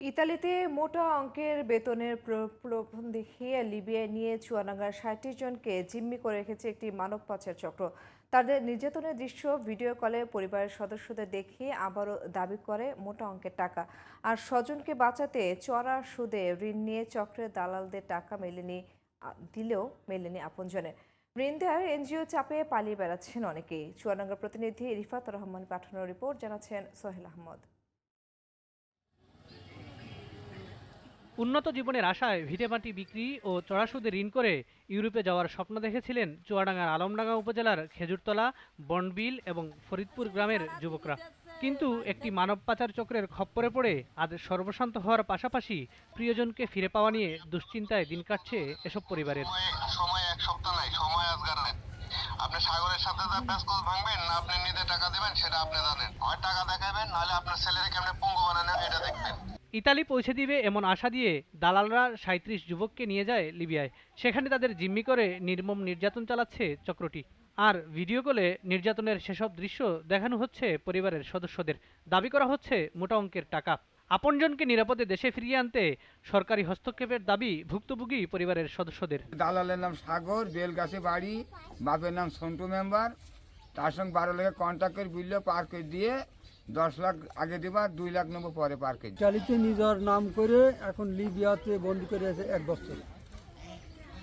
ইতালিতে মোটা অঙ্কের বেতনের প্রলোভন দেখিয়ে লিবিয়ায় নিয়ে চুয়াডাঙ্গার ৩৭ জনকে জিম্মি করে রেখেছে একটি মানব পাচার চক্র। তাদের নির্যাতনের দৃশ্য ভিডিও কলে পরিবারের সদস্যদের দেখিয়ে আবারও দাবি করে মোটা অঙ্কের টাকা। আর স্বজনকে বাঁচাতে চড়া সুদে ঋণ নিয়ে চক্রের দালালদের টাকা দিলেও মেলেনি আপনজনের। ঋণ দেওয়ার এনজিও চাপে পালিয়ে বেড়াচ্ছেন অনেকেই। চুয়াডাঙ্গার প্রতিনিধি রিফাত রহমান পাঠানোর রিপোর্ট জানাচ্ছেন সোহেল আহমদ। উন্নত জীবনের আশায় ভিটেমাটি বিক্রি ও চড়া সুদে ঋণ করে ইউরোপে যাওয়ার স্বপ্ন দেখেছিলেন চুয়াডাঙ্গার আলমডাঙ্গা উপজেলার খেজুরতলা, বনবিল এবং ফরিদপুর গ্রামের যুবকরা। কিন্তু একটি মানব পাচার চক্রের খপ্পরে পড়ে আজ সর্বশান্ত হওয়ার পাশাপাশি প্রিয়জনকে ফিরে পাওয়া নিয়ে দুশ্চিন্তায় দিন কাটছে এসব পরিবারের। সময় এক সপ্তাহ নাই, সময় আজকার নেই। আপনি সাগরের সাথে যা প্যাসকোজ ভাঙবেন না আপনি নিজে টাকা দেবেন সেটা আপনি জানেন। হয় টাকা দেখাবেন নাহলে আপনার ছেলেকে কেমনে পঙ্গু বানানো এটা দেখবেন। ইতালি পৌঁছে দিবে এমন আশা দিয়ে দালালরা ৩৭ যুবককে নিয়ে যায় লিবিয়ায়। সেখানে তাদের জিম্মি করে নির্মম নির্যাতন চালাচ্ছে চক্রটি। আর ভিডিও কলে নির্যাতনের সেসব দৃশ্য দেখানো হচ্ছে পরিবারের সদস্যদের। দাবি করা হচ্ছে মোটা অঙ্কের টাকা। আপনজনকে নিরাপদে দেশে ফিরিয়ে আনতে সরকারি হস্তক্ষেপের দাবি ভুক্তভোগী পরিবারের সদস্যদের। দালালের নাম সাগর, বেলগাছে বাড়ি, বাপের নাম সন্টু মেম্বার। তার সঙ্গে 12 লাখে কন্ট্যাক্ট করে বুঝলে পার করে দিয়ে 10 লাখ আগে দেবা, 2 লাখ নেবো পরে পার করে। ইতালিতে নিজের নাম করে এখন লিবিয়াতে বন্দি করে আছে 1 বছর।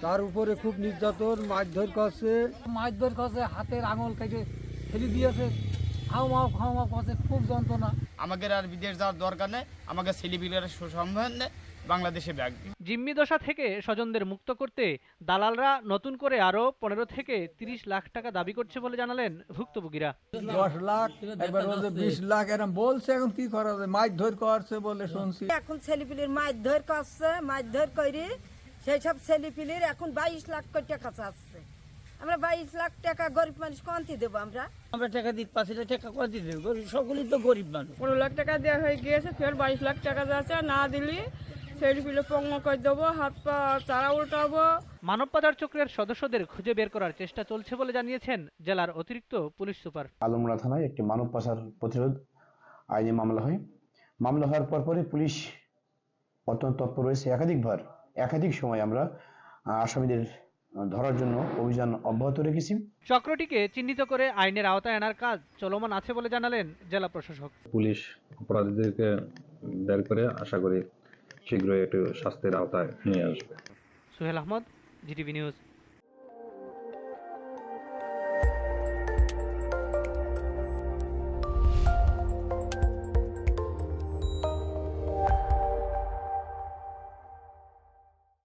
তার উপরে খুব নির্যাতন, মারধর করছে, হাতের আঙুল কেটে ফেলে দিয়েছে, খাওয়া করছে, খুব যন্ত্রণা। আমাদের আর বিদেশ যাওয়ার দরকার নেই, আমাকে ছেলেপিলের সুসম্মান বাংলাদেশে ব্যাগ দিন। জিম্মি দশা থেকে স্বজনদের মুক্ত করতে দালালরা নতুন করে আরও 15 থেকে 30 লাখ টাকা দাবি করছে বলে জানালেন ভুক্তভোগীরা। 10 লাখ, একবার বলছে 20 লাখ, এরকম বলছে। এখন কি করা যায়, মারধর করছে বলে শুনছি। এখন ছেলেপিলির মারধর করছে, মারধর করে সেই সব ছেলেপিলির এখন 22 লাখ টাকা চাচ্ছে। আমরা 22 লাখ টাকা গরিব মানুষ কমতি দেবো? আমরা টাকা দিতে পারছি না, টাকা করে দিতে সকলেই তো গরিব মানুষ। 15 লাখ টাকা দেওয়া হয়ে গিয়েছে, ফের 22 লাখ টাকা যাচ্ছে। না দিলি ছেলেপিলে পঙ্গ করে দেবো, হাত পা চারা উল্টাবো। মানব পাচার চক্রের সদস্যদের খুঁজে বের করার চেষ্টা চলছে বলে জানিয়েছেন জেলার অতিরিক্ত পুলিশ সুপার। আলমডাঙ্গা থানায় একটি মানব পাচার প্রতিরোধ আইনে মামলা হয়। মামলা হওয়ার পরপরই পুলিশ অত্যন্ত তৎপর রয়েছে। একাধিক সময় আমরা আসামিদের ধরার জন্য অভিযান অব্যাহত রেখেছি। চক্রটিকে চিহ্নিত করে আইনের আওতায় আনার কাজ চলমান আছে বলে জানালেন জেলা প্রশাসক। পুলিশ অপরাধীদেরকে বের করে আশা করি শীঘ্রই একটু শাস্তির আওতায় নিয়ে আসবে। Sohel Ahmed, GTV news.